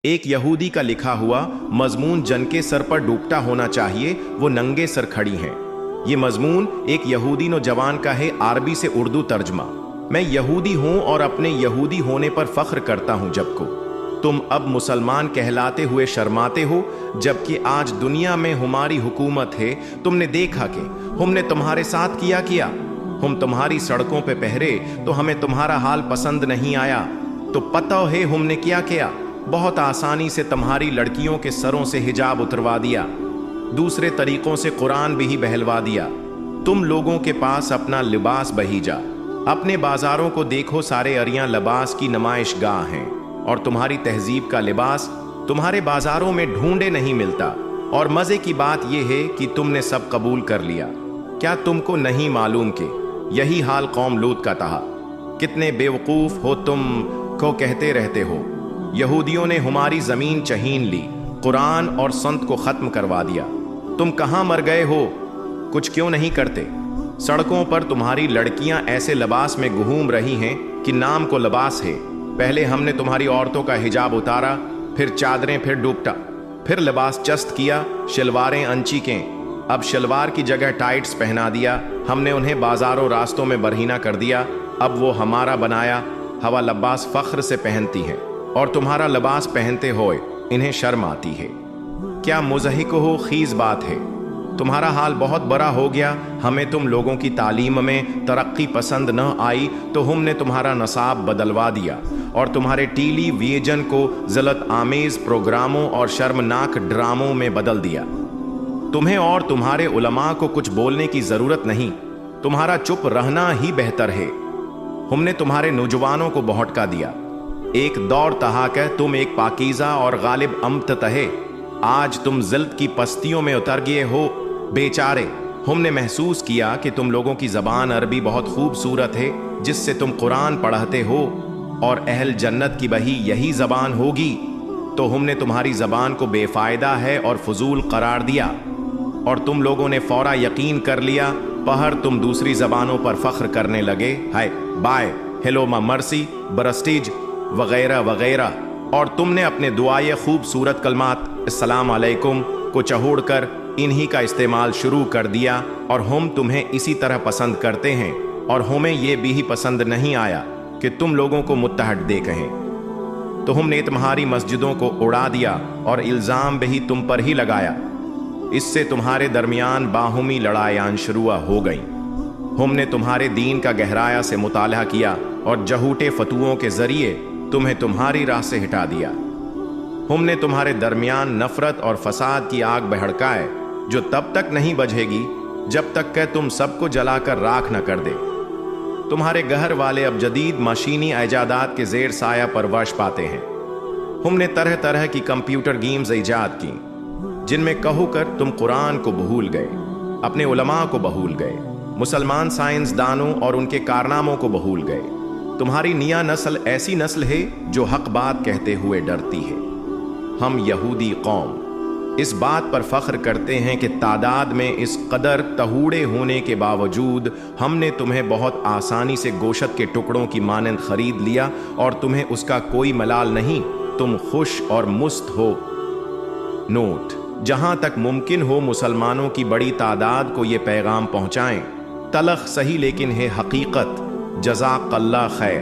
ایک یہودی کا لکھا ہوا مضمون جن کے سر پر ڈوبتا ہونا چاہیے وہ ننگے سر کھڑی ہیں۔ یہ مضمون ایک یہودی نوجوان کا ہے، عربی سے اردو ترجمہ۔ میں یہودی ہوں اور اپنے یہودی ہونے پر فخر کرتا ہوں، جب کو تم اب مسلمان کہلاتے ہوئے شرماتے ہو، جبکہ آج دنیا میں ہماری حکومت ہے۔ تم نے دیکھا کہ ہم نے تمہارے ساتھ کیا ہم تمہاری سڑکوں پہ پہرے تو ہمیں تمہارا حال پسند نہیں آیا، تو پتہ ہے ہم نے کیا بہت آسانی سے تمہاری لڑکیوں کے سروں سے حجاب اتروا دیا، دوسرے طریقوں سے قرآن بھی بہلوا دیا۔ تم لوگوں کے پاس اپنا لباس بہیجا، اپنے بازاروں کو دیکھو، سارے اریاں لباس کی نمائش گاہ ہیں، اور تمہاری تہذیب کا لباس تمہارے بازاروں میں ڈھونڈے نہیں ملتا۔ اور مزے کی بات یہ ہے کہ تم نے سب قبول کر لیا۔ کیا تم کو نہیں معلوم کہ یہی حال قوم لوط کا تھا؟ کتنے بے وقوف ہو تم کو کہتے رہتے ہو یہودیوں نے ہماری زمین چہین لی، قرآن اور سنت کو ختم کروا دیا۔ تم کہاں مر گئے ہو؟ کچھ کیوں نہیں کرتے؟ سڑکوں پر تمہاری لڑکیاں ایسے لباس میں گھوم رہی ہیں کہ نام کو لباس ہے۔ پہلے ہم نے تمہاری عورتوں کا حجاب اتارا، پھر چادریں، پھر دوپٹہ، پھر لباس چست کیا، شلواریں انچی کے، اب شلوار کی جگہ ٹائٹس پہنا دیا۔ ہم نے انہیں بازاروں راستوں میں برہنہ کر دیا، اب وہ ہمارا بنایا ہوا لباس فخر سے پہنتی ہیں، اور تمہارا لباس پہنتے ہوئے انہیں شرم آتی ہے۔ کیا مضحک ہو خیز بات ہے؟ تمہارا حال بہت برا ہو گیا۔ ہمیں تم لوگوں کی تعلیم میں ترقی پسند نہ آئی تو ہم نے تمہارا نصاب بدلوا دیا اور تمہارے ٹیلی ویژن کو ذلت آمیز پروگراموں اور شرمناک ڈراموں میں بدل دیا۔ تمہیں اور تمہارے علماء کو کچھ بولنے کی ضرورت نہیں، تمہارا چپ رہنا ہی بہتر ہے۔ ہم نے تمہارے نوجوانوں کو بھٹکا دیا، ایک دور تہا کہ تم ایک پاکیزہ اور غالب امت تھے، آج تم ذلت کی پستیوں میں اتر گئے ہو۔ بیچارے، ہم نے محسوس کیا کہ تم لوگوں کی زبان عربی بہت خوبصورت ہے، جس سے تم قرآن پڑھتے ہو، اور اہل جنت کی بہی یہی زبان ہوگی، تو ہم نے تمہاری زبان کو بے فائدہ ہے اور فضول قرار دیا، اور تم لوگوں نے فورا یقین کر لیا۔ پہر تم دوسری زبانوں پر فخر کرنے لگے، ہائے بائے، ہیلو ما مرسی، برسٹیج وغیرہ وغیرہ، اور تم نے اپنے دعائے خوبصورت کلمات السلام علیکم کو چہوڑ کر انہی کا استعمال شروع کر دیا، اور ہم تمہیں اسی طرح پسند کرتے ہیں، اور ہمیں یہ بھی پسند نہیں آیا کہ تم لوگوں کو متحد دے کہیں، تو ہم نے تمہاری مسجدوں کو اڑا دیا اور الزام بھی تم پر ہی لگایا۔ اس سے تمہارے درمیان باہمی لڑائیاں شروع ہو گئیں۔ ہم نے تمہارے دین کا گہرایا سے مطالعہ کیا اور جھوٹے فتووں کے ذریعے تمہیں تمہاری راہ سے ہٹا دیا۔ ہم نے تمہارے درمیان نفرت اور فساد کی آگ بھڑکائے، جو تب تک نہیں بجھے گی جب تک کہ تم سب کو جلا کر راکھ نہ کر دے۔ تمہارے گھر والے اب جدید مشینی ایجادات کے زیر سایہ پرورش پاتے ہیں۔ ہم نے طرح طرح کی کمپیوٹر گیمز ایجاد کی، جن میں کہو کر تم قرآن کو بھول گئے، اپنے علماء کو بھول گئے، مسلمان سائنس دانوں اور ان کے کارناموں کو بھول گئے۔ تمہاری نیا نسل ایسی نسل ہے جو حق بات کہتے ہوئے ڈرتی ہے۔ ہم یہودی قوم اس بات پر فخر کرتے ہیں کہ تعداد میں اس قدر تہوڑے ہونے کے باوجود ہم نے تمہیں بہت آسانی سے گوشت کے ٹکڑوں کی مانند خرید لیا، اور تمہیں اس کا کوئی ملال نہیں، تم خوش اور مست ہو۔ نوٹ: جہاں تک ممکن ہو مسلمانوں کی بڑی تعداد کو یہ پیغام پہنچائیں۔ تلخ صحیح لیکن ہے حقیقت۔ جزاک اللہ خیر۔